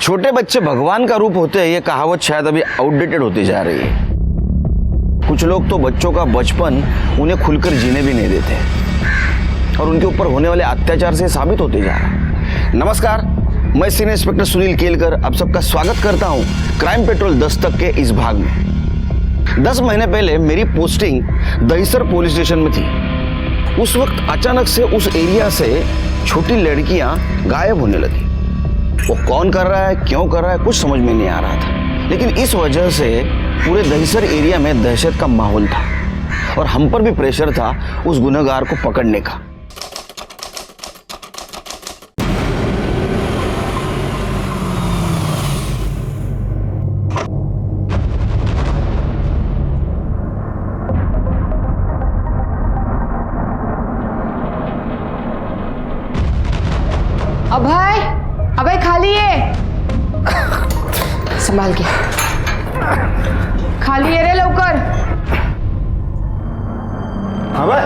छोटे बच्चे भगवान का रूप होते हैं, ये कहावत शायद अभी आउटडेटेड होती जा रही है। कुछ लोग तो बच्चों का बचपन उन्हें खुलकर जीने भी नहीं देते और उनके ऊपर होने वाले अत्याचार से साबित होते जा रहा है। नमस्कार, मैं सीनियर इंस्पेक्टर सुनील केलकर आप सबका स्वागत करता हूं क्राइम पेट्रोल दस्तक के इस भाग में। 10 महीने पहले मेरी पोस्टिंग दहिसर पुलिस स्टेशन में थी। उस वक्त अचानक से उस एरिया से छोटी लड़कियां गायब होने लगी। वो कौन कर रहा है, क्यों कर रहा है, कुछ समझ में नहीं आ रहा था, लेकिन इस वजह से पूरे दहिसर एरिया में दहशत का माहौल था और हम पर भी प्रेशर था उस गुनहगार को पकड़ने का। अभय, अभय खाली है, संभाल के खाली है रे, लवकर। अबे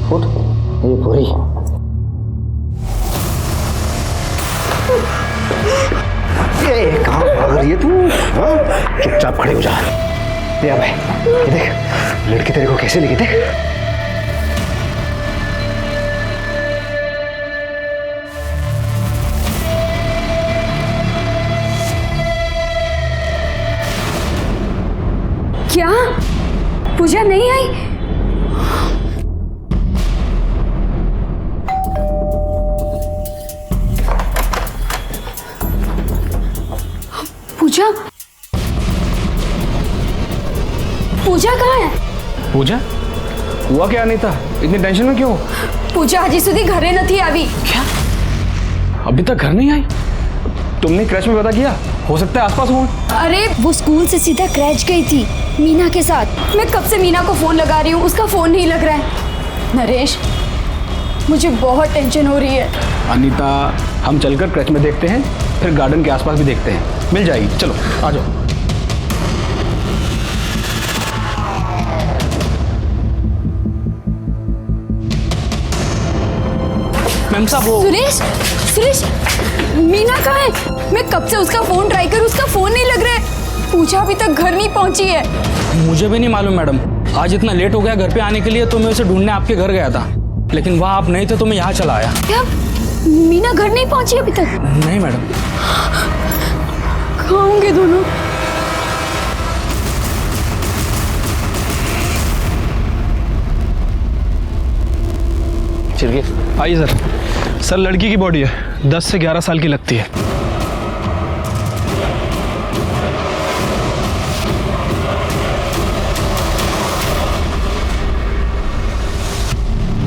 फुट ये पूरी कहाँ भाग रही है तू? चुपचाप खड़े हो जा। ये भाई, ये देख लड़की तेरे को कैसे लगी, देख। क्या पूजा नहीं आई? पूजा, पूजा कहाँ है? पूजा हुआ क्या अनीता, इतनी टेंशन में क्यों? पूजा हजी सुधी घरे नहीं आई। क्या अभी तक घर नहीं आई? तुमने क्रैच में पता किया? हो सकता है आसपास हो। अरे वो स्कूल से सीधा क्रैच गई थी मीना के साथ। मैं कब से मीना को फोन लगा रही हूँ, उसका फोन नहीं लग रहा है। नरेश, मुझे बहुत टेंशन हो रही है। अनीता, हम चलकर क्रैच में देखते हैं, फिर गार्डन के आसपास भी देखते हैं, मिल जाएगी। चलो आ जाओ। मैम साहब वो सुरेश, सुरेश मीना कहाँ है? मैं कब से उसका फोन ट्राई कर, उसका फोन नहीं लग रहा है। पूजा अभी तक घर नहीं पहुंची है। मुझे भी नहीं मालूम मैडम, आज इतना लेट हो गया घर पे आने के लिए, तो मैं उसे ढूंढने आपके घर गया था, लेकिन वहाँ आप नहीं थे तो मैं यहाँ चला आया। क्या मीना घर नहीं पहुंची अभी तक? नहीं मैडम। कहाँ होंगे दोनों? आइए सर। सर लड़की की बॉडी है, 10 से 11 साल की लगती है।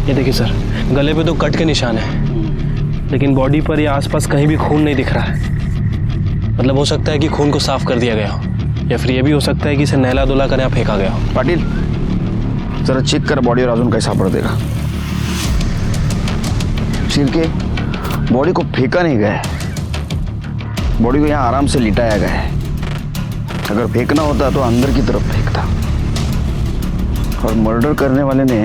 ये देखिए सर, गले पे तो कट के निशान है, लेकिन बॉडी पर या आसपास कहीं भी खून नहीं दिख रहा है। मतलब हो सकता है कि खून को साफ कर दिया गया हो, या फिर ये भी हो सकता है कि इसे नहला धुला कर यहाँ फेंका गया हो। पाटिल, जरा चेक कर बॉडी और अजून कैसा पड़ देगा। सिर के बॉडी को फेंका नहीं गया है, बॉडी को यहाँ आराम से लिटाया गया है। अगर फेंकना होता तो अंदर की तरफ फेंकता। और मर्डर करने वाले ने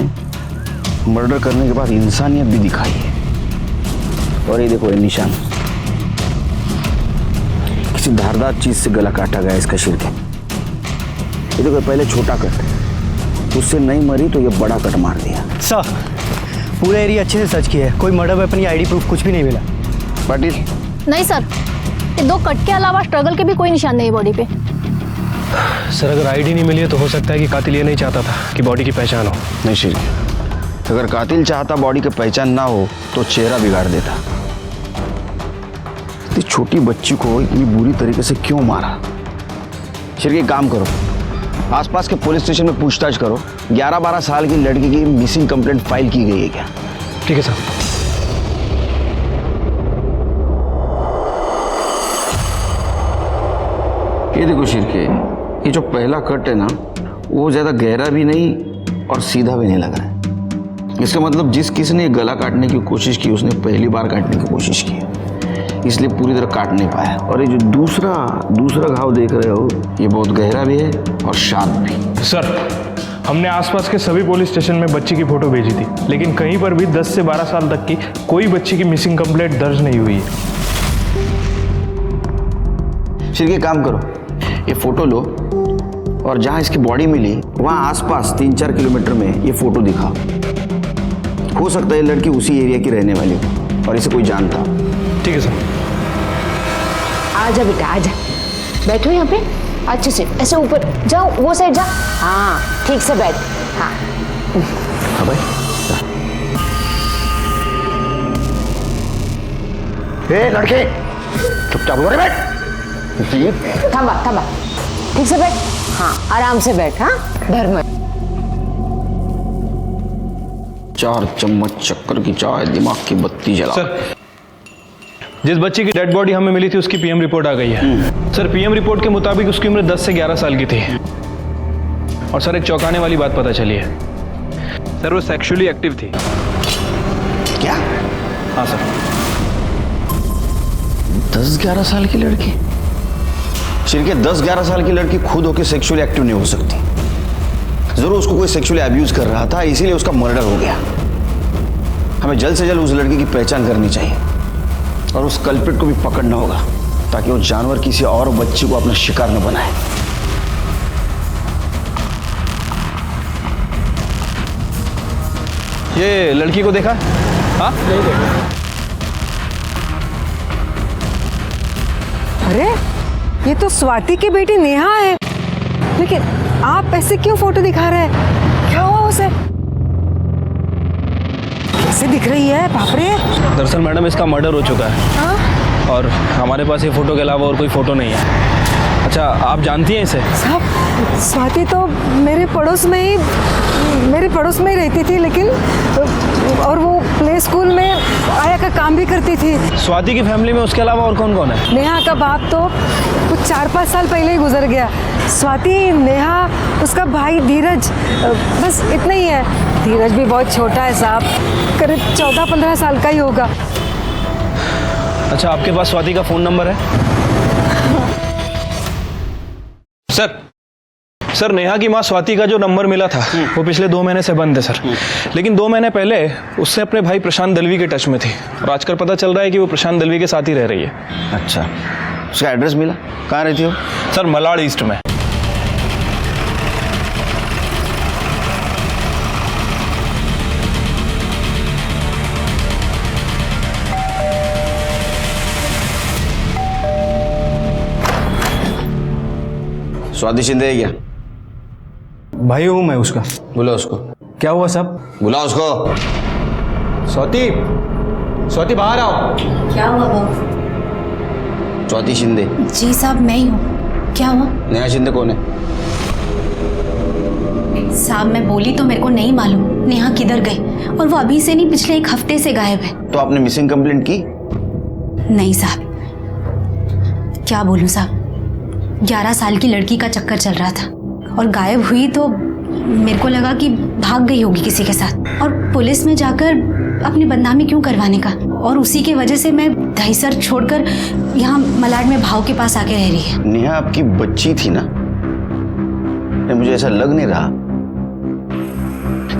मर्डर करने के बाद इंसानियत भी दिखाई है। और ये देखो ये निशान, किसी धारदार चीज से गला काटा गया इसका सिर के। ये देखो पहले छोटा कट, उससे नहीं मरी तो ये बड़ा कट मार दिया। सर पूरा एरिया अच्छे से सर्च किया है, कोई मर्डर वेपन या आईडी प्रूफ कुछ भी नहीं मिला। पाटिल, नहीं सर, ये 2 कट के अलावा स्ट्रगल के भी कोई निशान नहीं है बॉडी पे। सर अगर आईडी नहीं मिली है तो हो सकता है कि कातिल ये नहीं चाहता था कि बॉडी की पहचान हो। नहीं शिर, अगर कातिल चाहता बॉडी की पहचान ना हो तो चेहरा बिगाड़ देता। इतनी छोटी बच्ची को इतनी बुरी तरीके से क्यों मारा? शिर के काम करो, आसपास के पुलिस स्टेशन में पूछताछ करो। 11-12 साल की लड़की की मिसिंग कंप्लेंट फाइल की गई है क्या? ठीक है सर। ये देखो शिरके, ये जो पहला कट है ना, वो ज्यादा गहरा भी नहीं और सीधा भी नहीं लग रहा है। इसका मतलब जिस किसी ने गला काटने की कोशिश की उसने पहली बार काटने की कोशिश की है। इसलिए पूरी तरह काट नहीं पाया। और ये जो दूसरा घाव देख रहे हो, ये बहुत गहरा भी है और शार्प भी। सर, हमने आसपास के सभी पुलिस स्टेशन में बच्ची की फोटो भेजी थी, लेकिन कहीं पर भी 10 से 12 साल तक की कोई बच्ची की मिसिंग कंप्लेंट दर्ज नहीं हुई है। फिर ये काम करो, ये फोटो लो और जहां इसकी बॉडी मिली वहां आसपास 3-4 किलोमीटर में ये फोटो दिखाओ। हो सकता है ये लड़की उसी एरिया की रहने वाली हो और इसे कोई जानता हो। ठीक है सर। आजा बेटा आजा, बैठो यहाँ पे अच्छे से, ऐसे ऊपर जाओ, वो साइड जा। हाँ ठीक से बैठ। हाँ हाँ भाई, ए लड़के चुपचाप हो रहे बैठ। थांबा, ठीक से बैठ। हाँ आराम से बैठ। हाँ डर मत। 4 चम्मच शक्कर की चाय, दिमाग की बत्ती जला। सर, जिस बच्ची की डेड बॉडी हमें मिली थी उसकी पीएम रिपोर्ट आ गई है। सर, पीएम रिपोर्ट के मुताबिक उसकी उम्र 10 से 11 साल की थी। और सर, एक चौंकाने वाली बात पता चली है। सर, वो सेक्सुअली एक्टिव थी। क्या? हाँ सर। 10-11 साल की लड़की? शिरके 10-11 साल की लड़की खुद होकर सेक्सुअली एक्टिव नहीं हो सकती। जरूर उसको कोई सेक्सुअली अब्यूज कर रहा था, इसीलिए उसका मर्डर हो गया। हमें जल्द से जल्द उस लड़की की पहचान करनी चाहिए और उस कल्प्रिट को भी पकड़ना होगा ताकि वो जानवर किसी और बच्ची को अपना शिकार न बनाए। ये लड़की को देखा? हाँ नहीं देखा। अरे ये तो स्वाति की बेटी नेहा है, लेकिन आप ऐसे क्यों फोटो दिखा रहे हैं? क्या हुआ उसे? कैसे दिख रही है? बाप रे। दरअसल मैडम इसका मर्डर हो चुका है। हाँ? और हमारे पास ये फोटो के अलावा और कोई फोटो नहीं है। अच्छा, आप जानती हैं इसे? साहब, स्वाति तो मेरे पड़ोस में ही रहती थी, लेकिन और वो प्ले स्कूल में आया का काम भी करती थी। स्वाति की फैमिली में उसके अलावा और कौन कौन है? नेहा का बाप तो कुछ 4-5 साल पहले ही गुजर गया। स्वाति, नेहा, उसका भाई धीरज, बस इतना ही है। धीरज भी बहुत छोटा है साहब, करीब 14-15 साल का ही होगा। अच्छा, आपके पास स्वाति का फ़ोन नंबर है? सर, नेहा की माँ स्वाति का जो नंबर मिला था वो पिछले 2 महीने से बंद है सर। लेकिन 2 महीने पहले उससे अपने भाई प्रशांत दलवी के टच में थी और आजकल पता चल रहा है कि वो प्रशांत दलवी के साथ ही रह रही है। अच्छा, उसका एड्रेस मिला? कहाँ रहती हो? सर, मलाड ईस्ट में। स्वाति शिंदे है क्या? भाई हूँ मैं उसका। बुला उसको। क्या हुआ साहब? बुला उसको। स्वाति बाहर आओ। क्या हुआ बाबू? स्वाति शिंदे। जी साहब, मैं ही हूँ। क्या हुआ? नेहा शिंदे कौन है? साहब, मैं बोली तो मेरे को नहीं मालूम नेहा किधर गई, और वो अभी से नहीं, पिछले 1 हफ्ते से गायब है। तो आपने मिसिंग कंप्लेंट की? नहीं साहब, क्या बोलूं साहब, 11 साल की लड़की का चक्कर चल रहा था और गायब हुई तो मेरे को लगा कि भाग गई होगी किसी के साथ, और पुलिस में जाकर अपनी बदनामी क्यों करवाने का। और उसी की वजह से मैं दहीसर छोड़कर यहाँ मलाड में भाव के पास आके रह रही है। नेहा आपकी बच्ची थी ना? मुझे ऐसा लग नहीं रहा।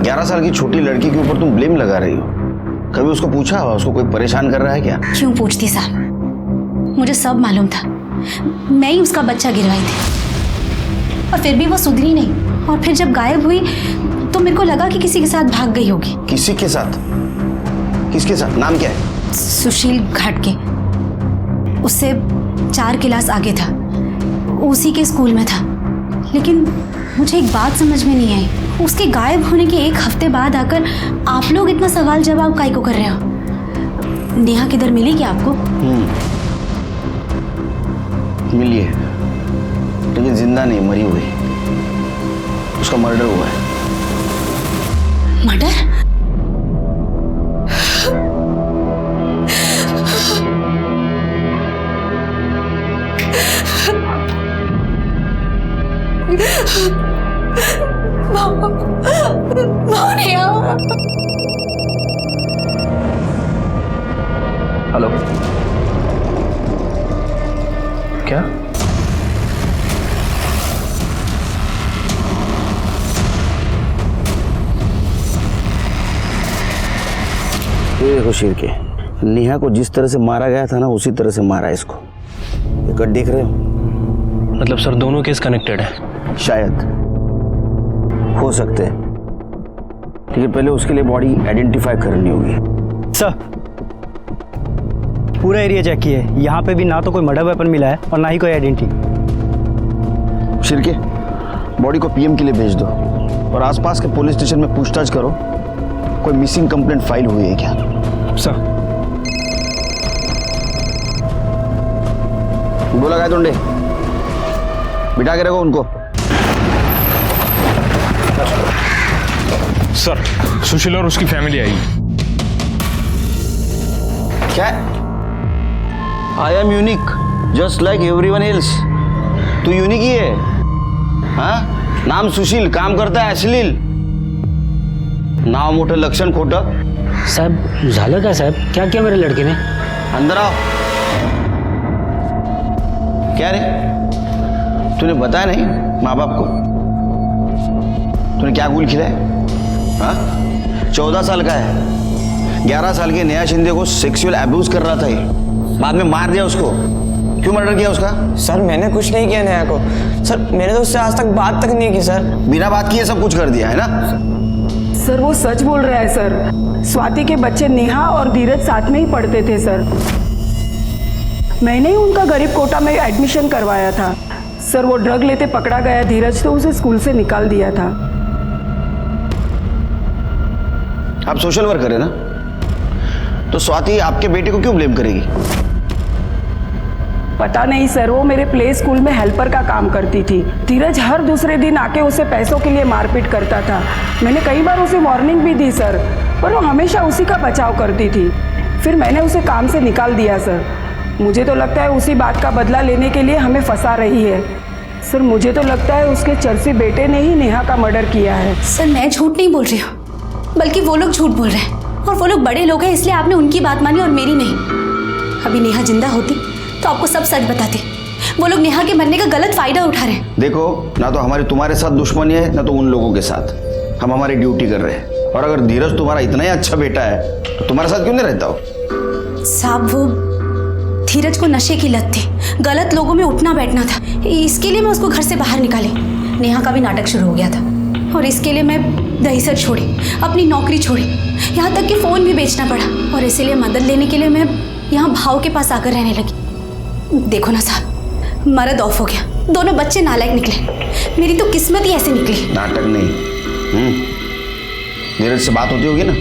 11 साल की छोटी लड़की के ऊपर तुम ब्लेम लगा रही हो। कभी उसको पूछा, उसको कोई परेशान कर रहा है क्या? क्यों पूछती साहब, मुझे सब मालूम था। मैं ही उसका बच्चा गिरवाई थी और फिर भी वो सुधरी नहीं, और फिर जब गायब हुई तो मेरे को लगा कि किसी के साथ भाग गई होगी। किसी के साथ? किसके साथ? नाम क्या है? सुशील घाट के, उससे 4 क्लास आगे था, उसी के स्कूल में था। लेकिन मुझे एक बात समझ में नहीं आई, उसके गायब होने के 1 हफ्ते बाद आकर आप लोग इतना सवाल जवाब काहे को कर रहे हो? नेहा किधर मिली क्या आपको? मिली है, लेकिन जिंदा नहीं, मरी हुई। उसका मर्डर हुआ है। मर्डर? हेलो, क्या? ये देखो शीर के, नेहा को जिस तरह से मारा गया था ना उसी तरह से मारा है इसको। ये कट देख रहे हो? मतलब सर दोनों केस कनेक्टेड है? शायद हो सकते हैं, लेकिन पहले उसके लिए बॉडी आइडेंटिफाई करनी होगी। सर पूरा एरिया चेक किए, यहाँ पे भी ना तो कोई मर्डर वेपन मिला है और ना ही कोई आइडेंटिटी। शिरके, बॉडी को पीएम के लिए भेज दो और आसपास के पुलिस स्टेशन में पूछताछ करो, कोई मिसिंग कंप्लेंट फाइल हुई है क्या? सर बोला गया तुंडे, बिठा के रखो उनको। सर सुशील और उसकी फैमिली आई। क्या? I am unique just like everyone else. तू यूनिक ही है, हाँ? नाम सुशील, काम करता है अश्लील, नाव मोठं लक्षण खोटं। साहब झालं का साहब? क्या किया मेरे लड़के ने? अंदर आओ। क्या रे, तूने बताया नहीं माँ बाप को? तूने क्या गुल खिलाया? हाँ, 14 साल का है, 11 साल के नेहा शिंदे को सेक्सुअल अब्यूज कर रहा था ये, बाद में मार दिया उसको। क्यों मर्डर किया उसका? सर मैंने कुछ नहीं किया नेहा को। सर मैंने तो उससे आज तक बात तक नहीं की सर। बिना बात किए सब कुछ कर दिया है ना? सर वो सच बोल रहा है सर। स्वाति के बच्चे नेहा और धीरज साथ में ही पढ़ते थे सर। मैंने ही उनका गरीब कोटा में एडमिशन करवाया था सर। वो ड्रग लेते पकड़ा गया धीरज, तो उसे स्कूल से निकाल दिया था। आप सोशल वर्कर है ना, तो स्वाति आपके बेटे को क्यों ब्लेम करेगी? पता नहीं सर, वो मेरे प्ले स्कूल में हेल्पर का काम करती थी। धीरज हर दूसरे दिन आके उसे पैसों के लिए मारपीट करता था। मैंने कई बार उसे वार्निंग भी दी सर, पर वो हमेशा उसी का बचाव करती थी। फिर मैंने उसे काम से निकाल दिया सर। मुझे तो लगता है उसी बात का बदला लेने के लिए हमें फंसा रही है सर। मुझे तो लगता है उसके चर्सी बेटे ने ही नेहा का मर्डर किया है। सर मैं झूठ नहीं बोल रही हूँ, बल्कि वो लोग झूठ बोल रहे हैं, और वो लोग बड़े लोग हैं इसलिए आपने उनकी बात मानी और मेरी नहीं। अभी नेहा जिंदा होती तो आपको सब सच बताती। वो लोग नेहा के मरने का गलत फायदा उठा रहे हैं। देखो, ना तो हमारी तुम्हारे साथ दुश्मनी है, ना तो उन लोगों के साथ। हम हमारी ड्यूटी कर रहे हैं, और अगर धीरज तुम्हारा इतना ही अच्छा बेटा है तो तुम्हारे साथ क्यों नहीं रहता हो? साहब वो धीरज को नशे की लत थी, गलत लोगों में उठना बैठना था, इसके लिए मैं उसको घर से बाहर निकाली। नेहा का भी नाटक शुरू हो गया था, और इसके लिए मैं दहीसर छोड़ी, अपनी नौकरी छोड़ी, यहाँ तक कि फ़ोन भी बेचना पड़ा, और इसीलिए मदद लेने के लिए मैं यहाँ भाव के पास आकर रहने लगी। देखो ना साहब, मर्द ऑफ हो गया, दोनों बच्चे नालायक निकले। मेरी तो किस्मत ही ऐसे निकली। नाटक नहीं, धीरज से बात होती होगी ना?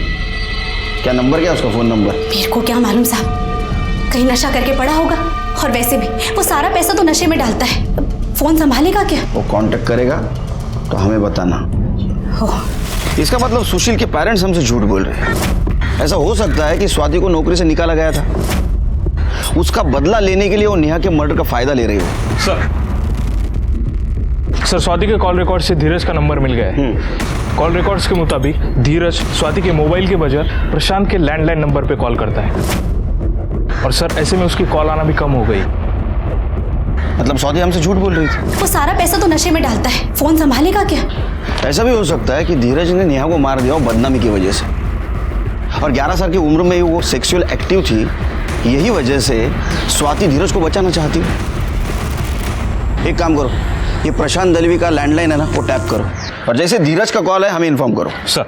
क्या नंबर, क्या उसका फ़ोन नंबर? मेरे को क्या मालूम साहब, कहीं नशा करके पड़ा होगा, और वैसे भी वो सारा पैसा तो नशे में डालता है। फ़ोन संभालेगा क्या? वो कांटेक्ट करेगा तो हमें बताना। इसका मतलब सुशील के पेरेंट्स हमसे झूठ बोल रहे हैं। ऐसा हो सकता है कि स्वाति को नौकरी से निकाला गया था, उसका बदला लेने के लिए वो नेहा के मर्डर का फायदा ले रही हो। सर स्वाति के कॉल रिकॉर्ड से धीरज का नंबर मिल गया है। कॉल रिकॉर्ड्स के मुताबिक धीरज स्वाति के मोबाइल के बजाय प्रशांत के लैंडलाइन नंबर पे कॉल करता है, और सर ऐसे में उसकी कॉल आना भी कम हो गई। मतलब स्वाति हमसे झूठ बोल रही थी। वो सारा पैसा तो नशे में डालता है, फ़ोन संभालेगा क्या? ऐसा भी हो सकता है कि धीरज ने नेहा को मार दिया हो बदनामी की वजह से, और 11 साल की उम्र में ही वो सेक्सुअल एक्टिव थी, यही वजह से स्वाति धीरज को बचाना चाहती है। एक काम करो, ये प्रशांत दलवी का लैंडलाइन है ना, वो टैप करो, और जैसे धीरज का कॉल है हमें इन्फॉर्म करो। सर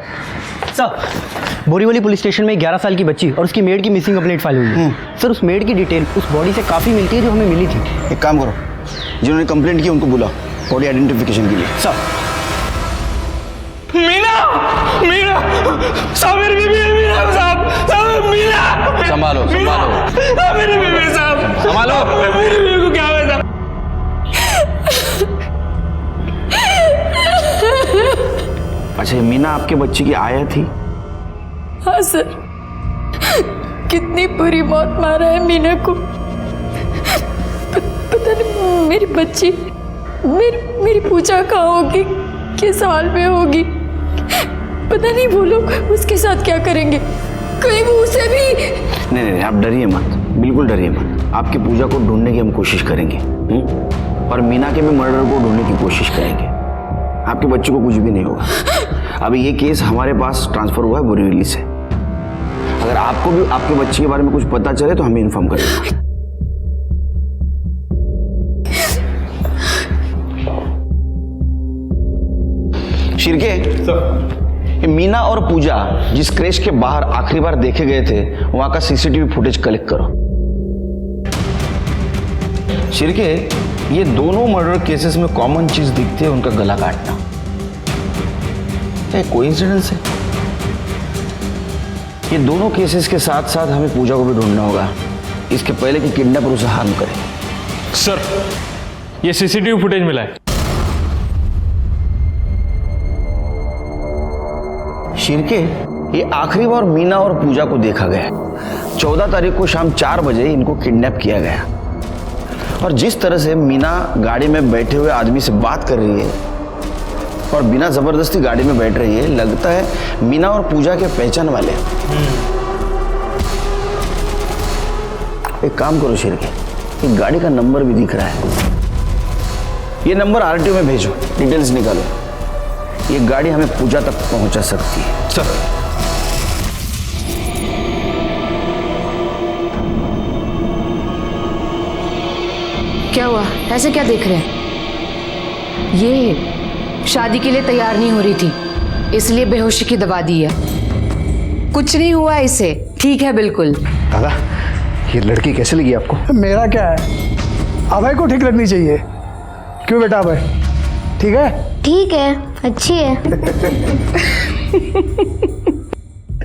बोरीवली पुलिस स्टेशन में 11 साल की बच्ची और उसकी मेड की मिसिंग कंप्लेंट फाइल हुई है। सर उस मेड की डिटेल उस बॉडी से काफ़ी मिलती है जो हमें मिली थी। एक काम करो, जिन्होंने कंप्लेंट की उनको बुलाओ बॉडी आइडेंटिफिकेशन के लिए। सर मीना, मीना साहब, मेरी बीवी है मीना साहब, साहब मीना। संभालो संभालो, मेरी बीवी साहब, संभालो। मेरी बीवी को क्या हुआ साहब? अच्छा, मीना आपके बच्चे की आया थी? हाँ सर, कितनी बुरी मौत मारा है मीना को। पता नहीं मेरी बच्ची, मेरी पूजा कहाँ होगी, किस हाल में होगी, पता नहीं वो लोग उसके साथ क्या करेंगे। कहीं वो उसे भी। नहीं, आप डरिए मत, बिल्कुल डरिए मत। आपकी पूजा को ढूंढने की हम कोशिश करेंगे, और मीना के भी मर्डर को ढूंढने की कोशिश करेंगे। आपके बच्चे को कुछ भी नहीं होगा। अभी ये केस हमारे पास ट्रांसफर हुआ है बोरीवली से। अगर आपको भी आपके बच्चे के बारे में कुछ पता चले तो हमें इन्फॉर्म करेगा। शिरके, ये मीना और पूजा जिस क्रेश के बाहर आखिरी बार देखे गए थे वहां का सीसीटीवी फुटेज कलेक्ट करो। शिरके, ये दोनों मर्डर केसेस में कॉमन चीज दिखती है उनका गला काटना। क्या कोइंसिडेंस है? ये दोनों केसेस के साथ साथ हमें पूजा को भी ढूंढना होगा, इसके पहले कि किडनैपर उसे हार्म करे। सर, ये सीसीटीवी फुटेज मिला है। शिरके, ये आखिरी बार मीना और पूजा को देखा गया 14 तारीख को शाम 4 बजे इनको किडनैप किया गया। और जिस तरह से मीना गाड़ी में बैठे हुए आदमी से बात कर रही है और बिना जबरदस्ती गाड़ी में बैठ रही है, लगता है मीना और पूजा के पहचान वाले। एक काम करो शिरके, एक गाड़ी का नंबर भी दिख रहा है, ये नंबर आरटीओ में भेजो, डिटेल्स निकालो। ये गाड़ी हमें पूजा तक पहुंचा सकती है। सर, क्या हुआ? ऐसे क्या देख रहे हैं? ये शादी के लिए तैयार नहीं हो रही थी, इसलिए बेहोशी की दवा दी है। कुछ नहीं हुआ इसे, ठीक है बिल्कुल। दादा, ये लड़की कैसे लगी आपको? मेरा क्या है, अभय को ठीक लगनी चाहिए। क्यों बेटा अभय, ठीक है? ठीक है, अच्छी है।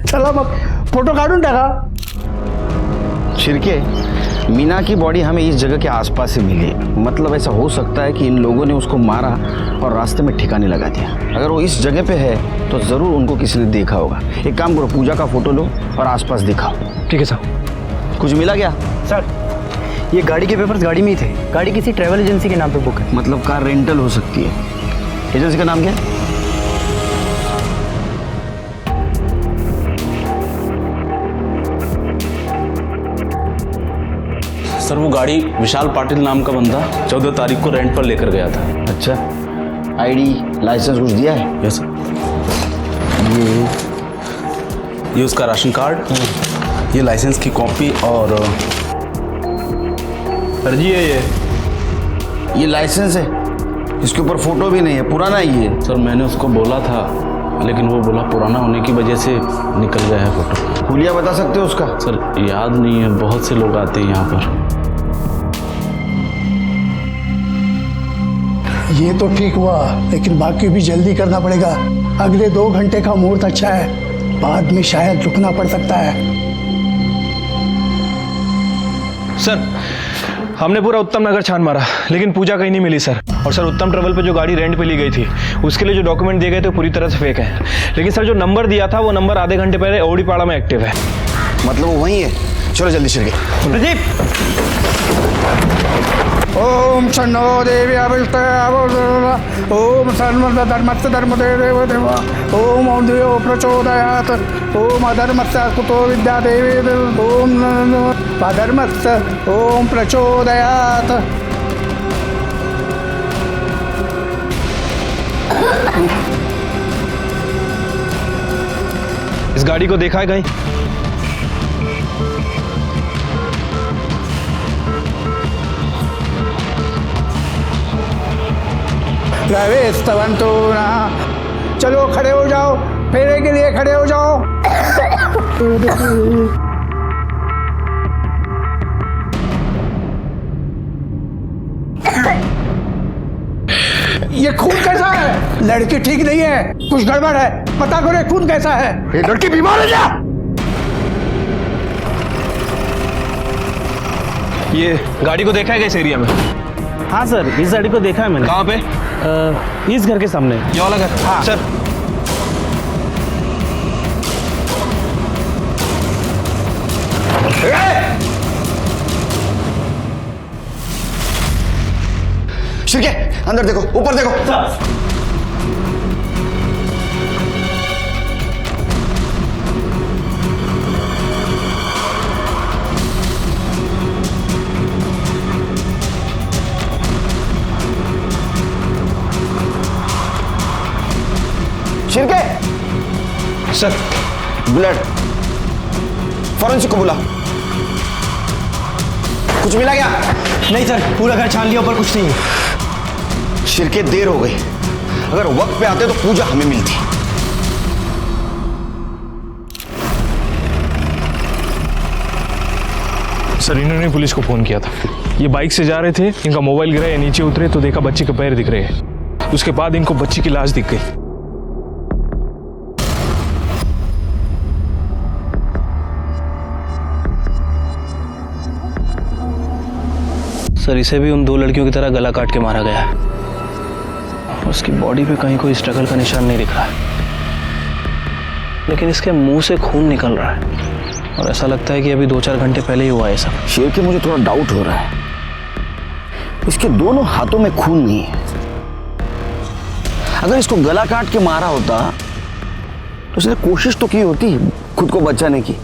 चला मग फोटो काढून टाका। शिरके, मीना की बॉडी हमें इस जगह के आसपास से मिली, मतलब ऐसा हो सकता है कि इन लोगों ने उसको मारा और रास्ते में ठिकाने लगा दिया। अगर वो इस जगह पे है तो जरूर उनको किसी ने देखा होगा। एक काम करो, पूजा का फोटो लो और आसपास दिखाओ। ठीक है सर। कुछ मिला क्या? सर, ये गाड़ी के पेपर्स गाड़ी में ही थे। गाड़ी किसी ट्रैवल एजेंसी के नाम पे बुक है। मतलब कार रेंटल हो सकती है। एजेंसी का नाम क्या है? सर, वो गाड़ी विशाल पाटिल नाम का बंदा 14 तारीख को रेंट पर लेकर गया था। अच्छा, आईडी लाइसेंस कुछ दिया है? Yes sir. ये उसका राशन कार्ड, ये लाइसेंस की कॉपी और फर्जी है ये लाइसेंस है, इसके ऊपर फोटो भी नहीं है, पुराना है ये। सर, मैंने उसको बोला था लेकिन वो बोला पुराना होने की वजह से निकल गया है फोटो। हुलिया बता सकते हो उसका? सर, याद नहीं है, बहुत से लोग आते हैं यहाँ पर। ये तो ठीक हुआ, लेकिन बाकी भी जल्दी करना पड़ेगा। अगले 2 घंटे का मुहूर्त अच्छा है, बाद में शायद रुकना पड़ सकता है। सर, हमने पूरा उत्तम नगर छान मारा लेकिन पूजा कहीं नहीं मिली सर। और सर, उत्तम ट्रेवल पे जो गाड़ी रेंट पे ली गई थी उसके लिए जो डॉक्यूमेंट दिए गए थे पूरी तरह से फेक है। लेकिन सर, जो नंबर दिया था वो नंबर आधे घंटे पहले ओडीपाड़ा में एक्टिव है। मतलब वो वही है? चलो जल्दी शिरके। प्रदीप, ओम शन्नो देवी ओम सर्व धर्मस्य धर्मदेव देव ओम औदेव प्रचोदयात् ओम अधर्मस्य कुतो विद्या देवी ओम अधर्मस्य ओम प्रचोदयात्। इस गाड़ी को देखा है कहीं? प्रवेशवंतो ना, चलो खड़े हो जाओ, फेरे के लिए खड़े हो जाओ। ये खून कैसा है? लड़की ठीक नहीं है, कुछ गड़बड़ है, पता करो खून कैसा है। ये लड़की बीमार है क्या? ये गाड़ी को देखा है इस एरिया में? हाँ सर, इस गाड़ी को देखा है मैंने। कहाँ पे? इस घर के सामने। ये वाला घर? हाँ सर। शिरके, अंदर देखो, ऊपर देखो। शिरके सर ब्लड, फॉरेंसिक को बुला। कुछ मिला क्या? नहीं सर, पूरा घर छान लिया, ऊपर कुछ नहीं है। शिरके देर हो गई, अगर वक्त पे आते तो पूजा हमें मिलती। सर इन्होंने पुलिस को फोन किया था। ये बाइक से जा रहे थे, इनका मोबाइल गिरा, ये नीचे उतरे तो देखा बच्ची के पैर दिख रहे हैं। उसके बाद इनको बच्ची की लाश दिख गई। सर इसे भी उन 2 लड़कियों की तरह गला काट के मारा गया है। उसकी बॉडी पे कहीं कोई स्ट्रगल का निशान नहीं दिख रहा है, लेकिन इसके मुंह से खून निकल रहा है और ऐसा लगता है कि अभी 2-4 घंटे पहले ही हुआ है सब। शेर के मुझे थोड़ा डाउट हो रहा है, इसके दोनों हाथों में खून नहीं है। अगर इसको गला काट के मारा होता तो उसने कोशिश तो की होती खुद को बचाने की,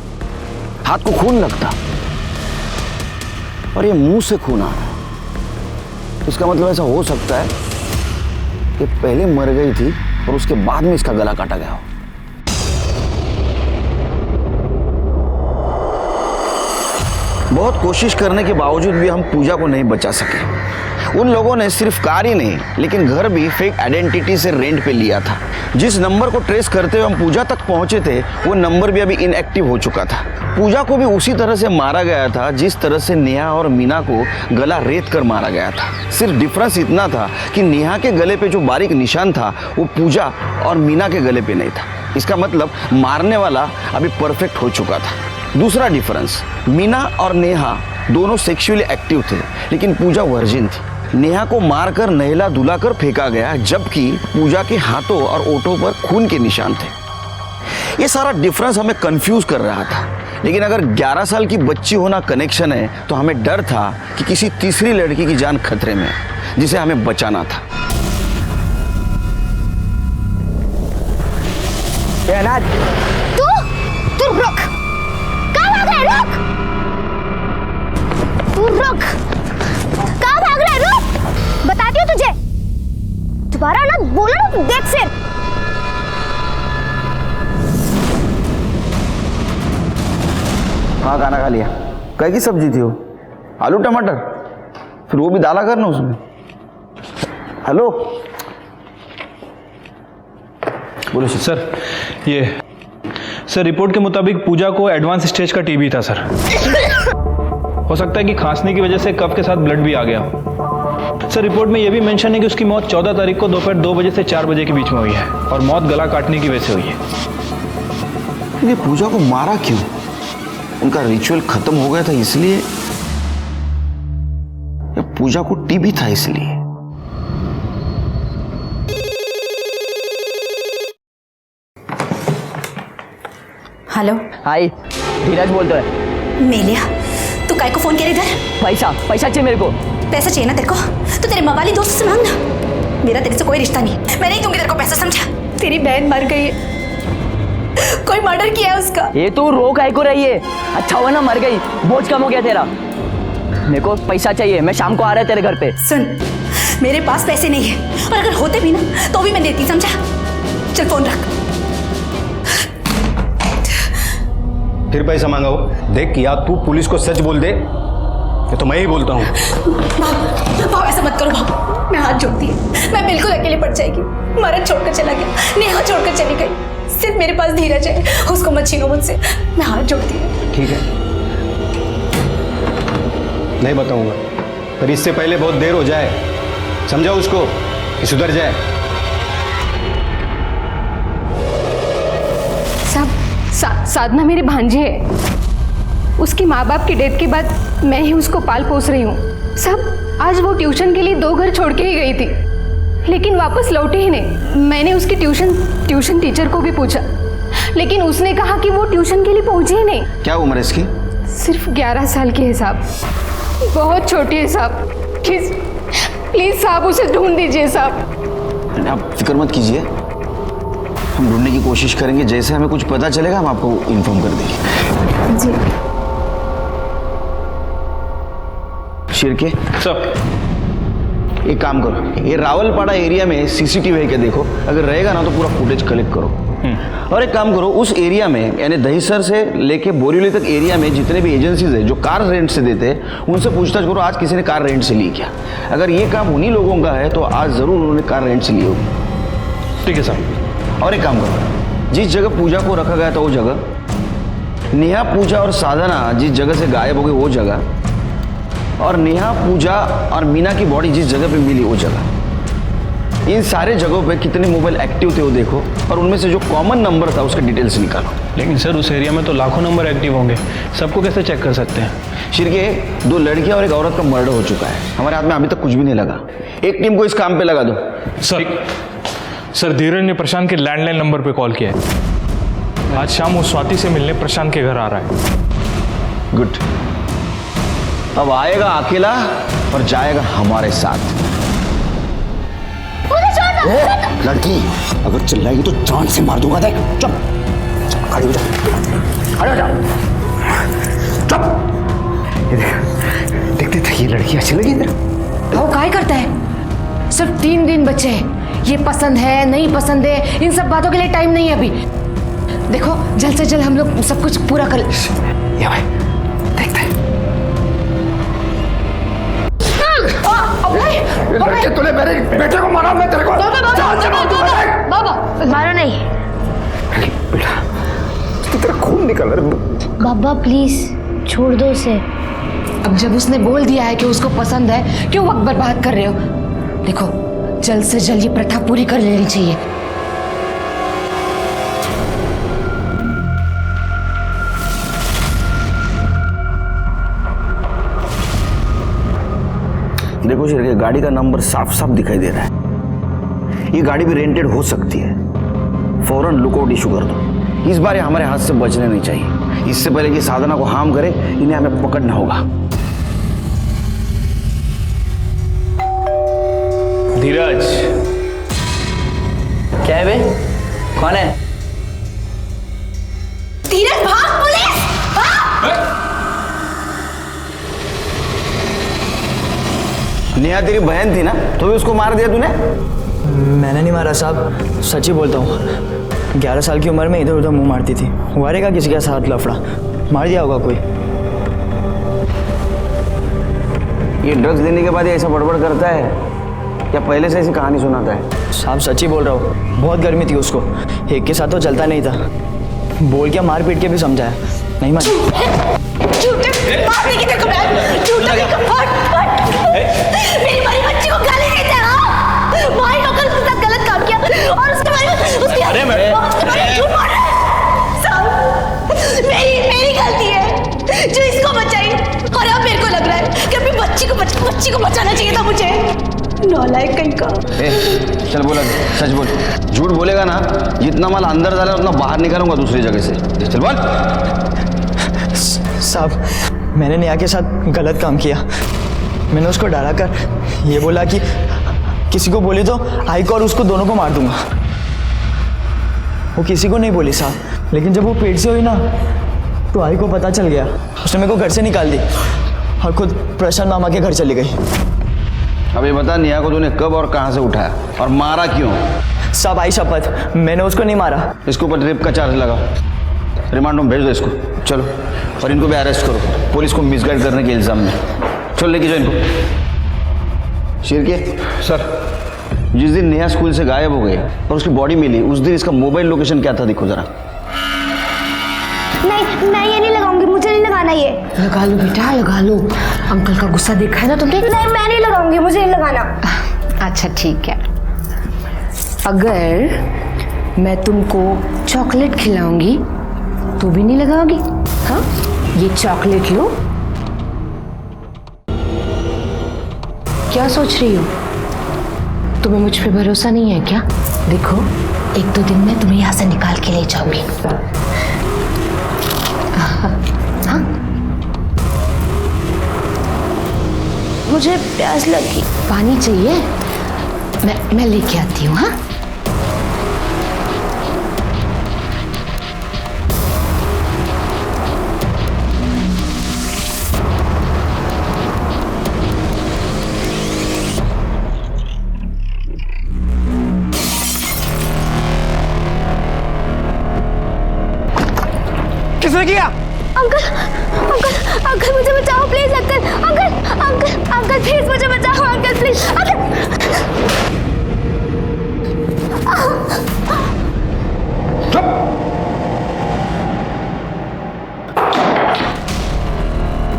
हाथ को खून लगता, और ये मुंह से खून आ रहा है। इसका मतलब ऐसा हो सकता है कि पहले मर गई थी और उसके बाद में इसका गला काटा गया हो। बहुत कोशिश करने के बावजूद भी हम पूजा को नहीं बचा सके। उन लोगों ने सिर्फ कार ही नहीं लेकिन घर भी फेक आइडेंटिटी से रेंट पे लिया था। जिस नंबर को ट्रेस करते हुए हम पूजा तक पहुंचे थे, वो नंबर भी अभी इनएक्टिव हो चुका था। पूजा को भी उसी तरह से मारा गया था जिस तरह से नेहा और मीना को गला रेत कर मारा गया था। सिर्फ डिफरेंस इतना था कि नेहा के गले पे जो बारीक निशान था वो पूजा और मीना के गले पे नहीं था। इसका मतलब मारने वाला अभी परफेक्ट हो चुका था। दूसरा डिफरेंस, मीना और नेहा दोनों सेक्सुअली एक्टिव थे लेकिन पूजा वर्जिन थी। नेहा को मारकर नहला धुलाकर फेंका गया, जबकि पूजा के हाथों और ओठों पर खून के निशान थे। ये सारा डिफरेंस हमें कंफ्यूज कर रहा था, लेकिन अगर 11 साल की बच्ची होना कनेक्शन है तो हमें डर था कि किसी तीसरी लड़की की जान खतरे में है जिसे हमें बचाना था। तू रुक, कहाँ भाग रहा है? रुक, तू रुक, कहाँ भाग रहा है? रुक, बताती हूँ तुझे, दोबारा ना बोला ना, देख फिर। हाँ, खाना खा लिया। कई की सब्जी थी वो? आलू टमाटर, फिर वो भी डाला करना उसमें। हेलो, बोलो सर। ये सर रिपोर्ट के मुताबिक पूजा को एडवांस स्टेज का टीबी था सर। हो सकता है कि खांसने की वजह से कफ के साथ ब्लड भी आ गया हो। सर रिपोर्ट में यह भी मेंशन है कि उसकी मौत 14 तारीख को दोपहर 2 बजे से 4 बजे के बीच में हुई है और मौत गला काटने की वजह से हुई है। ये पूजा को मारा क्यों? उनका रिचुअल खत्म हो गया था इसलिए, या पूजा को टीबी था इसलिए? हेलो, हाय, धीरज बोलता है। मेलिया, तू काय को फोन किया इधर? पैसा चाहिए मेरे को। पैसा चाहिए ना तेरे को तो तेरे मवाली दोस्त से मांग ना। मेरा तेरे से कोई रिश्ता नहीं, मैं नहीं दूंगी तेरे को पैसा, समझा? तेरी बहन मर गई है, कोई मर्डर किया है उसका। ये तू रो काय को रही है? अच्छा हुआ ना मर गई, बोझ कम हो गया तेरा। मेरे को पैसा चाहिए, मैं शाम को आ रहा है तेरे घर पे। सुन, मेरे पास पैसे नहीं है और अगर होते भी ना तो भी मैं देती, समझा? चल फोन रख। फिर पैसा मांगा हो? देख, या तू पुलिस को सच बोल दे या तो मैं ही बोलता हूँ। भाव ऐसा मत करो भाव, मैं हाथ जोड़ती है, मैं बिल्कुल अकेले पड़ जाएगी। मरद छोड़कर चला गया, नेहा छोड़कर चली गई, सिर्फ मेरे पास धीरज है, उसको मत छीनो मुझसे, मैं हाथ जोड़ती हूँ। ठीक है, नहीं बताऊंगा, पर इससे पहले बहुत देर हो जाए, समझाओ उसको कि सुधर जाए। साधना मेरी भांजी है, उसकी माँ बाप की डेथ के बाद मैं ही उसको पाल पोस रही हूँ। सब आज वो ट्यूशन के लिए 2 घर छोड़ के ही गई थी, लेकिन वापस लौटे ही नहीं। मैंने उसकी ट्यूशन टीचर को भी पूछा, लेकिन उसने कहा कि वो ट्यूशन के लिए पहुंची ही नहीं। क्या उम्र है इसकी? सिर्फ 11 साल की है साहब, बहुत छोटी है साहब। प्लीज साहब उसे ढूंढ दीजिए साहब। आप फिक्र मत कीजिए, हम ढूंढने की कोशिश करेंगे। जैसे हमें कुछ पता चलेगा हम आपको इन्फॉर्म कर देंगे। जी। शिरके, सर एक काम करो, ये रावलपाड़ा एरिया में सीसीटीवी है क्या देखो, अगर रहेगा ना तो पूरा फुटेज कलेक्ट करो। और एक काम करो, उस एरिया में यानी दहीसर से लेके बोरीवली तक एरिया में जितने भी एजेंसीज है जो कार रेंट से देते हैं उनसे पूछताछ करो आज किसी ने कार रेंट से ली क्या। अगर ये काम उन्हीं लोगों का है तो आज ज़रूर उन्होंने कार रेंट से ली होगी। ठीक है साहब। और एक काम करो, जिस जगह पूजा को रखा गया था वो जगह, नेहा पूजा और साधना जिस जगह से गायब हो गई वो जगह, और नेहा पूजा और मीना की बॉडी जिस जगह पे मिली वो जगह, इन सारे जगहों पे कितने मोबाइल एक्टिव थे वो देखो और उनमें से जो कॉमन नंबर था उसके डिटेल्स निकालो। लेकिन सर उस एरिया में तो लाखों नंबर एक्टिव होंगे, सबको कैसे चेक कर सकते हैं? शिरके, 2 लड़कियां और एक औरत का मर्डर हो चुका है, हमारे हाथ में अभी तक कुछ भी नहीं लगा। एक टीम को इस काम पे लगा दो। सर धीरज ने प्रशांत के लैंडलाइन नंबर पे कॉल किया है। आज शाम वो स्वाति से मिलने प्रशांत के घर आ रहा है। गुड। अब आएगा अकेला और जाएगा हमारे साथ। लड़की अगर चिल्लाएगी तो जान से मार दूंगा। देख चुप, खड़ी हो जा, खड़ी हो जा, चुप। देखते थे ये लड़की अच्छी लगी इधर। वो काय करता है? सिर्फ 3 दिन बचे हैं, ये पसंद है नहीं पसंद है इन सब बातों के लिए टाइम नहीं है अभी। देखो जल्द से जल्द हम लोग सब कुछ पूरा कर। ये भाई देखते हैं। लड़के तूने मेरे बेटे को मारा, मैं तेरे को बाबा मारो नहीं। बेटा तेरा खून निकल रहा। बाबा प्लीज छोड़ दो उसे। अब जब उसने बोल दिया है कि उसको पसंद है, क्यों वक्त बर्बाद कर रहे हो? देखो जल्द से जल्द ये प्रथा पूरी कर लेनी चाहिए। देखो शिरके, गाड़ी का नंबर साफ साफ दिखाई दे रहा है, ये गाड़ी भी रेंटेड हो सकती है। फौरन लुकआउट इशू कर दो। इस बार ये हमारे हाथ से बचने नहीं चाहिए। इससे पहले कि साधना को हार्म करे इन्हें हमें पकड़ना होगा। धीरज क्या है बे? कौन है? धीरज भाग, पुलिस नेहा तेरी बहन थी ना, तो भी उसको मार दिया तूने? मैंने नहीं मारा साहब, सच ही बोलता हूँ। 11 साल की उम्र में इधर उधर मुंह मारती थी, मारेगा किसी के साथ लफड़ा, मार दिया होगा कोई। ये ड्रग्स देने के बाद ये ऐसा बड़बड़ करता है या पहले से ऐसी कहानी सुनाता है? साहब सच ही बोल रहा हूँ, बहुत गर्मी थी उसको, एक के साथ तो चलता नहीं था। बोल के मार पीट के भी समझाया, नहीं माना। मेरी बड़ी बच्ची को गाली देते हैं। भाई नौकर उसके साथ गलत काम किया और उसके बारे में उसकी झूठ बोल रहा है। साहब मेरी गलती है जो इसको बचाई, और अब मेरे को लग रहा है कि अपनी बच्ची को बचाना चाहिए था मुझे। नालायक कहीं का। चल बोला, सच बोल। झूठ बोलेगा ना, जितना माल अंदर डाला उतना बाहर निकालूंगा दूसरी जगह से। चल बोल। साहब मैंने नेहा के साथ गलत काम किया। मैंने उसको डरा कर ये बोला कि किसी को बोली तो आई को और उसको दोनों को मार दूंगा। वो किसी को नहीं बोली साहब, लेकिन जब वो पेट से हुई ना तो आई को पता चल गया, उसने मेरे को घर से निकाल दी और खुद प्रशांत मामा के घर चली गई। अभी बता, नेहा को तूने कब और कहां से उठाया और मारा क्यों? साहब आई शपथ, मैंने उसको नहीं मारा। इसके ऊपर रेप का चार्ज लगाओ, रिमांड में भेज दो इसको। चलो, और इनको भी अरेस्ट करो, पुलिस को मिसगाइड करने के इल्जाम में। चलो लेके जाओ इनको। शिरके सर, जिस दिन नेहा स्कूल से गायब हो गई और उसकी बॉडी मिली, उस दिन इसका मोबाइल लोकेशन क्या था देखो जरा। नहीं मैं ये नहीं लगाऊंगी, मुझे नहीं लगाना ये। लगा लो बेटा, लगा लो। अंकल का गुस्सा देखा है ना तुमने? नहीं मैं नहीं लगाऊंगी, मुझे नहीं लगाना। अच्छा ठीक है, अगर मैं तुमको चॉकलेट खिलाऊंगी तो भी नहीं लगाओगी? हाँ, ये चॉकलेट लो। क्या सोच रही हो? तुम्हें मुझ पे भरोसा नहीं है क्या? देखो 1-2 दिन में तुम्हें यहाँ से निकाल के ले जाऊंगी। हाँ? मुझे प्यास लगी, पानी चाहिए? मैं लेके आती हूँ। हाँ, तूने किया? अंकल अंकल अंकल मुझे बचाओ please uncle uncle uncle uncle please मुझे बचाओ अंकल प्लीज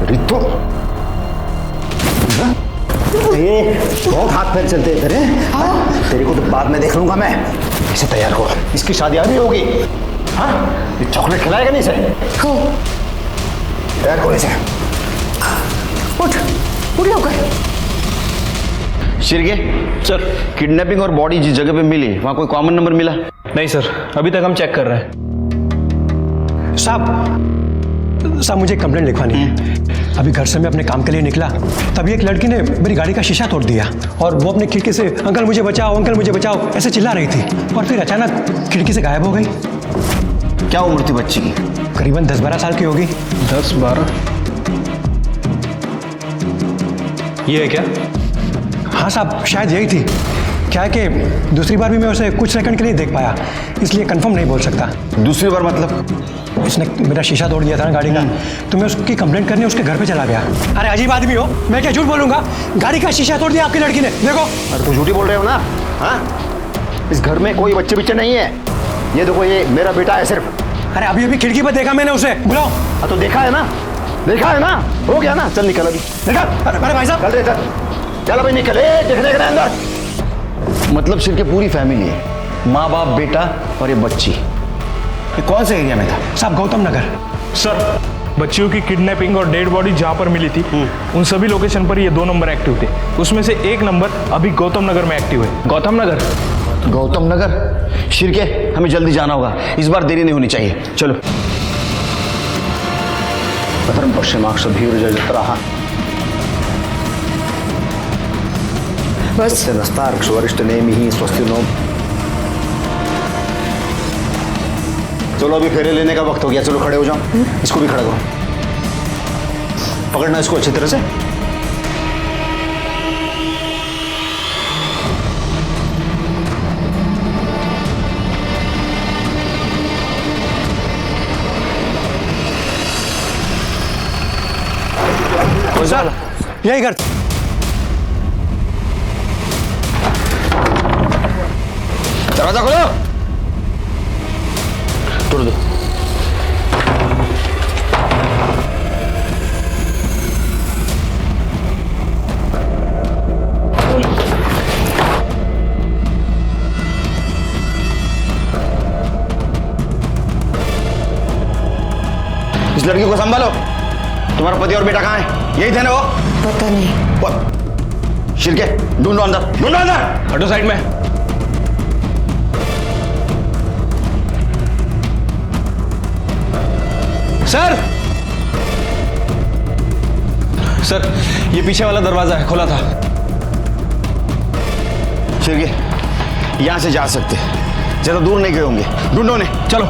रितु, ये बहुत हाथ पैर चलते हैं तेरे। तेरे को तो बाद में देख लूंगा मैं। इसे तैयार करो, इसकी शादी अभी होगी। हाँ, ये चॉकलेट खिलाएगा नहीं इसे? तैयार करो इसे। उठ उठ लौकर। शिरके सर, किडनैपिंग और बॉडी जिस जगह पे मिली वहां कोई कॉमन नंबर मिला? नहीं सर, अभी तक हम चेक कर रहे हैं। साहब मुझे कंप्लेंट लिखवानी है। अभी घर से मैं अपने काम के लिए निकला, तभी एक लड़की ने मेरी गाड़ी का शीशा तोड़ दिया और वो अपनी खिड़की से अंकल मुझे बचाओ ऐसे चिल्ला रही थी और फिर अचानक खिड़की से गायब हो गई। क्या उम्र थी बच्ची की? करीबन 10-12 साल की होगी। 10-12? ये है क्या? हाँ साहब, शायद यही थी। क्या है कि दूसरी बार भी मैं उसे कुछ सेकंड के लिए देख पाया, इसलिए कंफर्म नहीं बोल सकता। दूसरी बार मतलब? उसने मेरा शीशा तोड़ दिया था ना गाड़ी का, तो मैं उसकी कंप्लेंट करने उसके घर पे चला गया। अरे अजीब आदमी हो, मैं क्या झूठ बोलूंगा? गाड़ी का शीशा तोड़ दिया आपकी लड़की ने, देखो। अरे तू झूठी बोल रहे हो ना? हाँ, इस घर में कोई बच्चे नहीं है। ये देखो, ये मेरा बेटा है सिर्फ। अरे अभी अभी खिड़की पर देखा मैंने उसे, बुलाओ। हाँ तो देखा है ना, हो गया ना। चल निकल अभी, निकल। अरे भाई साहब, चल अभी निकल, देखने के अंदर। मतलब सिर्फ पूरी फैमिली है, माँ बाप बेटा और ये बच्ची। ये कौन से एरिया में था? साहब गौतम नगर। सर, बच्चियों की किडनैपिंग और डेड बॉडी जहाँ पर मिली थी उन सभी लोकेशन पर ये 2 नंबर एक्टिव थे। उसमें से 1 नंबर अभी गौतम नगर में एक्टिव है। गौतम नगर? गौतम नगर? शिरके, हमें जल्दी जाना होगा, इस बार देरी नहीं होनी चाहिए। चलो। धर्म पश्चिमाक्ष भीर्जत्रः बस नस्तार्क्ष वरिष्ठ नेमि ही स्वस्ति नो। चलो अभी फेरे लेने का वक्त हो गया, चलो खड़े हो जाओ। इसको भी खड़ा करो, पकड़ना इसको अच्छी तरह से। सर यही घर। दरवाजा खोलो। तोड़ दो। इस लड़की को संभालो। तुम्हारा पति और बेटा कहाँ है? यही थे ना वो? पता नहीं। शिरके, ढूंढो अंदर। हटो साइड में। सर, ये पीछे वाला दरवाजा है, खुला था। शिरके, यहां से जा सकते, ज्यादा दूर नहीं गए होंगे। ढूंढो ने, चलो।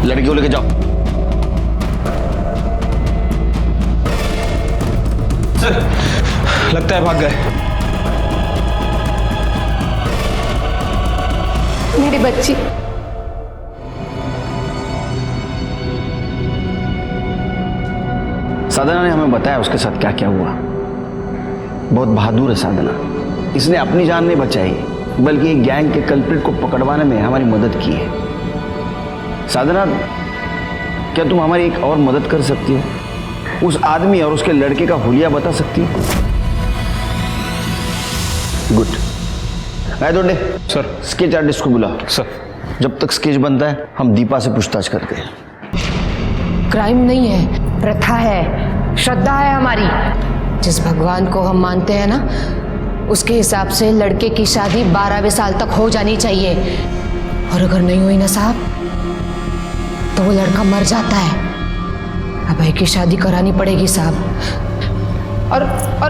लड़की को लेके जाओ। सर, लगता है भाग गए। मेरी बच्ची। साधना ने हमें बताया उसके साथ क्या क्या हुआ। बहुत बहादुर है साधना। इसने अपनी जान नहीं बचाई, बल्कि गैंग के कल्प्रिट को पकड़वाने में हमारी मदद की है। साधना, क्या तुम हमारी एक और मदद कर सकती हो? उस आदमी और उसके लड़के का हुलिया बता सकती हो? गुड। मैं दोंडे सर, स्केच आर्टिस्ट को बुलाओ। सर, जब तक स्केच बनता है हम दीपा से पूछताछ करते हैं। क्राइम नहीं है, प्रथा है, श्रद्धा है हमारी। जिस भगवान को हम मानते हैं ना, उसके हिसाब से लड़के की शादी 12वें साल तक हो जानी चाहिए। और अगर नहीं हुई ना साहब, तो वो लड़का मर जाता है। अभय की शादी करानी पड़ेगी साहब। और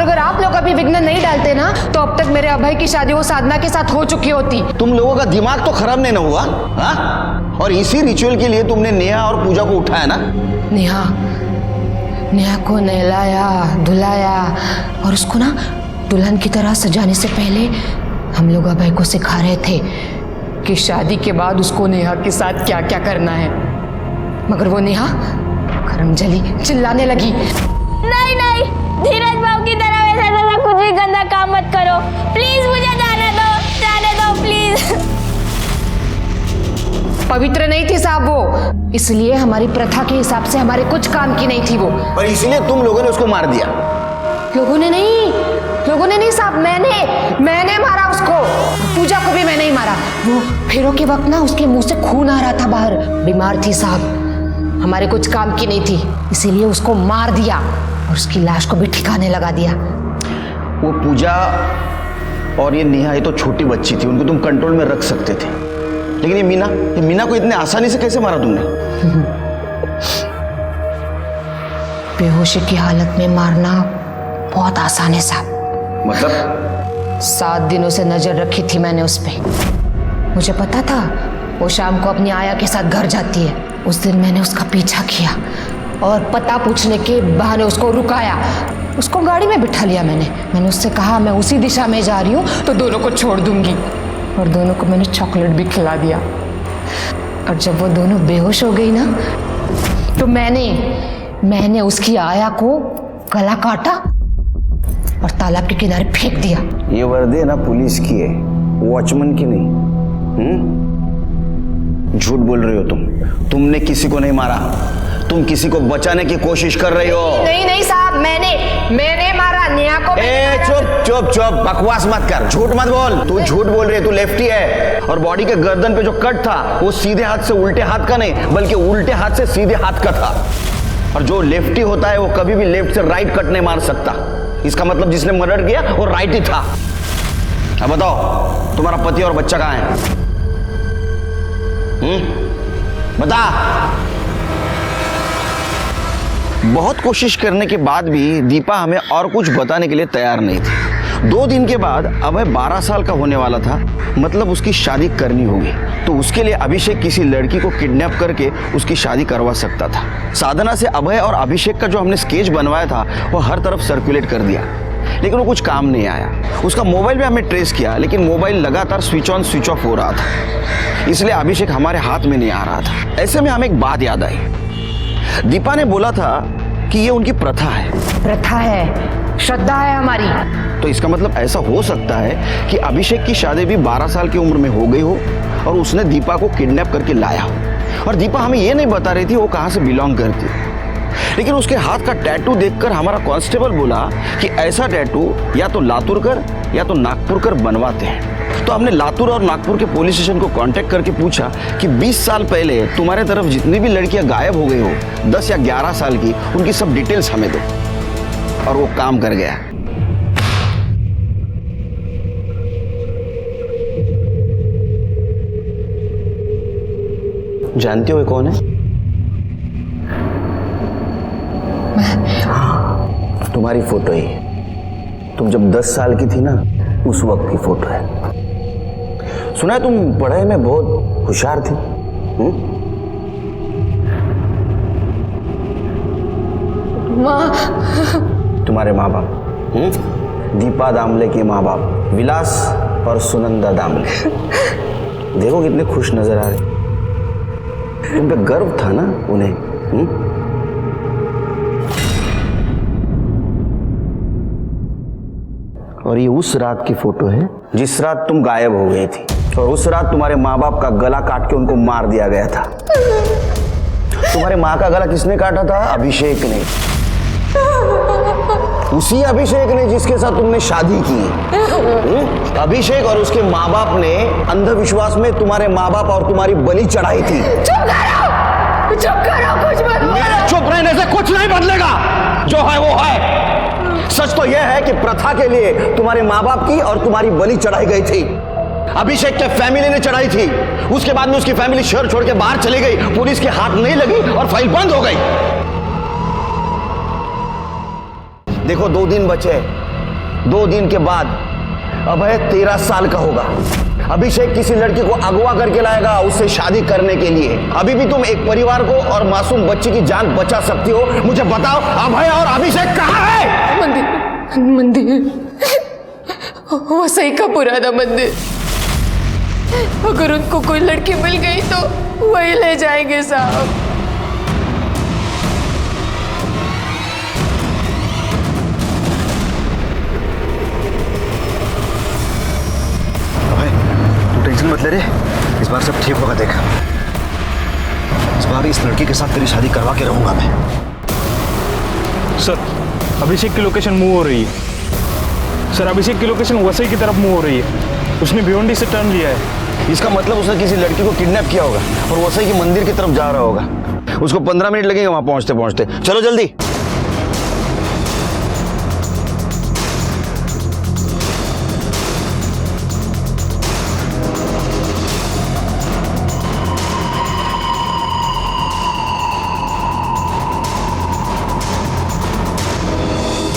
अगर आप लोग अभी विघ्न नहीं डालते ना, तो अब तक मेरे अभय की शादी वो साधना के साथ हो चुकी होती। तुम लोगों का दिमाग तो खराब नहीं ना हुआ? हाँ? और इसी रिचुअल के लिए तुमने नेहा और पूजा को उठाया ना? नेहा को नहलाया, धुलाया और उसको ना दुल्हन की तरह सजाने से पहले हम लोग अभय को सिखा रहे थे कि शादी के बाद उसको नेहा के साथ क्या क्या करना है। मगर वो नेहा करमजली चिल्लाने लगी, नहीं नहीं, धीरज बाबू की तरह वैसा कुछ भी गंदा काम मत करो, प्लीज मुझे जाने दो प्लीज। पवित्र नहीं थी साहब वो, इसलिए हमारी प्रथा के हिसाब से हमारे कुछ काम की नहीं थी वो। पर इसलिए तुम लोगों ने उसको मार दिया? लोगों ने नहीं साहब, मैंने मारा उसको। पूजा को भी मैंने ही मारा। वो फेरों के वक्त ना उसके मुंह से खून आ रहा था बाहर, बीमार थी साहब, हमारे कुछ काम की नहीं थी, इसीलिए उसको मार दिया और उसकी लाश को भी ठिकाने लगा दिया। वो पूजा और ये नेहा, ये तो छोटी बच्ची थी, उनको तुम कंट्रोल में रख सकते थे, लेकिन ये मीना को इतने आसानी से कैसे मारा तुमने? बेहोशी की हालत में मारना बहुत आसान है साहब। मतलब 7 दिनों से नजर रखी थी मैंने उस पे। मुझे पता था वो शाम को अपनी आया के साथ घर जाती है। उस दिन मैंने उसका पीछा किया और पता पूछने के बहाने उसको रुकाया, उसको गाड़ी में बिठा लिया। मैंने उससे कहा मैं उसी दिशा में जा रही हूँ तो दोनों को छोड़ दूंगी, और दोनों को मैंने चॉकलेट भी खिला दिया। और जब वो दोनों बेहोश हो गई ना, तो मैंने उसकी आया को गला काटा और तालाब के किनारे फेंक दिया। ये वर्दी ना पुलिस की है, वॉचमैन की नहीं। झूठ बोल रही हो तुमने किसी को नहीं मारा, तुम किसी को बचाने की कोशिश कर रही हो। नहीं साहब, मैंने मारा नेहा को। चुप, बकवास मत कर, झूठ मत बोल। तू झूठ बोल रही है, तू लेफ्टी है, और बॉडी के गर्दन पे जो कट था वो सीधे हाथ से उल्टे हाथ का नहीं, बल्कि उल्टे हाथ से सीधे हाथ का था। और जो लेफ्टी होता है वो कभी भी लेफ्ट से राइट कट नहीं मार सकता। इसका मतलब जिसने मर्डर किया वो राइट ही था। अब बताओ तुम्हारा पति और बच्चा कहाँ है? बता। बहुत कोशिश करने के बाद भी दीपा हमें और कुछ बताने के लिए तैयार नहीं थी। 2 दिन के बाद अभय 12 साल का होने वाला था, मतलब उसकी शादी करनी होगी। तो उसके लिए अभिषेक किसी लड़की को किडनैप करके उसकी शादी करवा सकता था। साधना से अभय और अभिषेक का जो हमने स्केच बनवाया था वो हर तरफ सर्कुलेट कर दिया, लेकिन वो कुछ काम नहीं आया। उसका मोबाइल भी हमने ट्रेस किया, लेकिन मोबाइल लगातार स्विच ऑन स्विच ऑफ हो रहा था, इसलिए अभिषेक हमारे हाथ में नहीं आ रहा था। ऐसे में हमें एक बात याद आई। दीपा ने बोला था कि ये उनकी प्रथा है, श्रद्धा है हमारी। तो इसका मतलब ऐसा हो सकता है कि अभिषेक की शादी भी 12 साल की उम्र में हो गई हो और उसने दीपा को किडनैप करके लाया हो, और दीपा हमें ये नहीं बता रही थी वो कहाँ से बिलोंग करती। लेकिन उसके हाथ का टैटू देखकर हमारा कांस्टेबल बोला कि ऐसा टैटू या तो लातूरकर या तो नागपुरकर बनवाते हैं। तो हमने लातूर और नागपुर के पुलिस स्टेशन को कांटेक्ट करके पूछा कि 20 साल पहले तुम्हारे तरफ जितनी भी लड़कियां गायब हो गई हो, 10 या 11 साल की, उनकी सब डिटेल्स हमें दो। और वो काम कर गया। जानते हो ये कौन है? तुम्हारी फोटो है। तुम जब 10 साल की थी ना, उस वक्त की फोटो है। सुना है तुम पढ़ाई में बहुत होशियार थी। तुम्हारे माँ बाप, दीपा दामले के माँ बाप विलास और सुनंदा दामले, देखो कितने खुश नजर आ रहे। तुम पे गर्व था ना उन्हें। और ये उस रात की फोटो है जिस रात तुम गायब हो गई थी, और उस रात तुम्हारे माँ बाप का गला काट के उनको मार दिया गया था। तुम्हारे माँ का गला किसने काटा था? अभिषेक ने, उसी अभिषेक ने जिसके साथ तुमने शादी की। अभिषेक और उसके माँ बाप ने अंधविश्वास में तुम्हारे माँ बाप और तुम्हारी बलि चढ़ाई थी। चुप करो, कुछ मत बोलो। चुप रहने से कुछ नहीं बदलेगा, जो है वो है। सच तो यह है कि प्रथा के लिए तुम्हारे माँ बाप की और तुम्हारी बलि चढ़ाई गई थी। अभिषेक के फैमिली ने चढ़ाई थी। उसके बाद में उसकी फैमिली शहर छोड़ के बाहर चली गई, पुलिस के हाथ नहीं लगी और फाइल बंद हो गई। देखो 2 दिन बचे, 2 दिन के बाद अभय 13 साल का होगा। अभिषेक किसी लड़की को अगवा करके लाएगा उससे शादी करने के लिए। अभी भी तुम एक परिवार को और मासूम बच्ची की जान बचा सकती हो। मुझे बताओ, अभय और अभिषेक कहाँ है? मंदिर वो सही का पुराना मंदिर। अगर उनको कोई लड़की मिल गई तो वही ले जाएंगे साहब। टेंशन मत ले रे, इस बार सब ठीक होगा। देख, इस बार इस लड़की के साथ तेरी शादी करवा के रहूंगा मैं। सर, अभिषेक की लोकेशन मूव हो रही है। सर, अभिषेक की लोकेशन वसई की तरफ मूव हो रही है। उसने भिवंडी से टर्न लिया है। इसका मतलब उसने किसी लड़की को किडनैप किया होगा और वसई के मंदिर की तरफ जा रहा होगा। उसको 15 मिनट लगेंगे वहां पहुंचते पहुंचते। चलो जल्दी।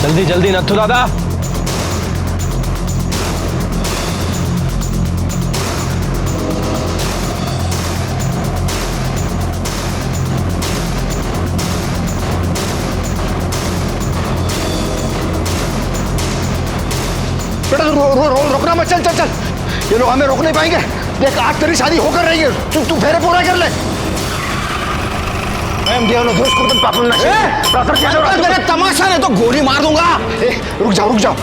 जल्दी जल्दी नथु दादा। बेटा रोकना मत, चल चल चल, ये लोग हमें रोक नहीं पाएंगे। देख, आज तेरी शादी होकर रही है, तू फेरे पूरा कर ले। मेरा तमाशा नहीं तो गोली मार दूंगा। रुक जाओ,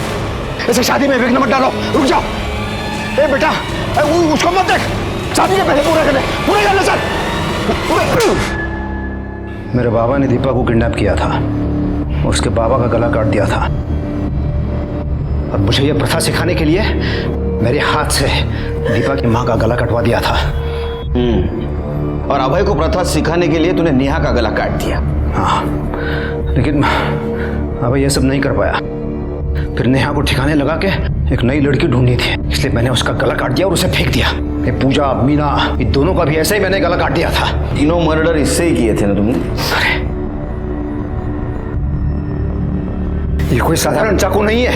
ऐसे शादी में विघ्न मत डालो, रुक जाओ। ए बेटा, उसको मत देख, शादी के पहले पूरा कर ले चल। मेरे बाबा ने दीपा को किडनैप किया था, उसके बाबा का गला काट दिया था, और मुझे यह प्रथा सिखाने के लिए मेरे हाथ से दीपा की माँ का गला कटवा दिया था। और अभय को प्रथा सिखाने के लिए तूने नेहा का गला काट दिया। हाँ, लेकिन अभय यह सब नहीं कर पाया। फिर नेहा को ठिकाने लगा के एक नई लड़की ढूंढनी थी, इसलिए मैंने उसका गला काट दिया और उसे फेंक दिया। ये पूजा, मीना, इन दोनों का भी ऐसे ही मैंने गला काट दिया था। तीनों मर्डर इससे ही किए थे ना तुमने? अरे, ये कोई साधारण चाकू नहीं है।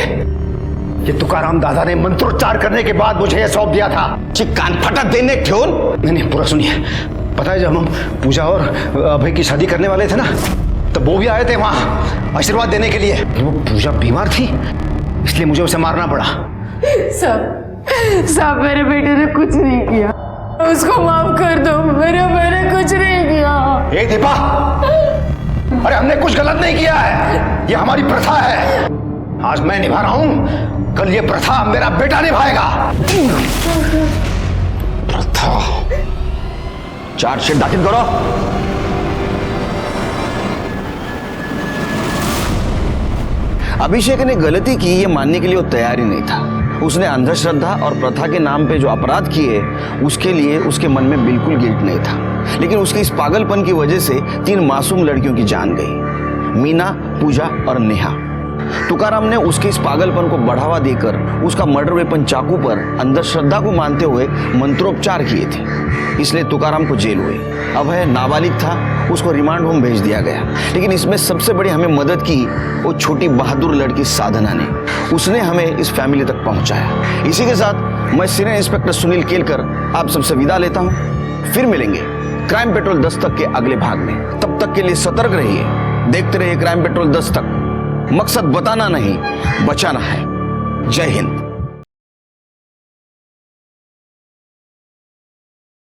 ये तुकाराम दादा ने मंत्रोच्चार करने के बाद मुझे यह सौंप दिया था। कान फटा देने क्यों? नहीं, पूरा सुनिए। पता है, जब हम पूजा और अभय की शादी करने वाले थे ना, तब वो भी आए थे वहां आशीर्वाद देने के लिए। वो पूजा बीमार थी, इसलिए मुझे उसे मारना पड़ा। साहब मेरे बेटे ने कुछ नहीं किया, उसको माफ कर दो। मैंने कुछ नहीं किया। ए दीपा, अरे हमने कुछ गलत नहीं किया है, ये हमारी प्रथा है। आज मैं निभा रहा हूं, कल ये प्रथा मेरा बेटा निभाएगा। प्रथा? चार्जशीट दाखिल करो। अभिषेक ने गलती की ये मानने के लिए वो तैयार ही नहीं था। उसने अंधश्रद्धा और प्रथा के नाम पे जो अपराध किए, उसके लिए उसके मन में बिल्कुल गिल्ट नहीं था। लेकिन उसके इस पागलपन की वजह से 3 मासूम लड़कियों की जान गई, मीना, पूजा और नेहा। तुकाराम ने उसके इस पागलपन को बढ़ावा देकर उसका मर्डर वेपन चाकू पर अंधश्रद्धा को मानते हुए मंत्रोपचार किए थे, इसलिए तुकाराम को जेल हुई। अभय नाबालिग था, उसको रिमांड होम भेज दिया गया। लेकिन इसमें सबसे बड़ी हमें मदद की वो छोटी बहादुर लड़की साधना ने। उसने हमें इस फैमिली तक पहुंचाया। इसी के साथ मैं सीनियर इंस्पेक्टर सुनील केलकर आप सबसे विदा लेता हूं। फिर मिलेंगे क्राइम पेट्रोल दस्तक के अगले भाग में। तब तक के लिए सतर्क रहिए, देखते रहिए क्राइम पेट्रोल दस्तक। मकसद बताना नहीं, बचाना है। जय हिंद।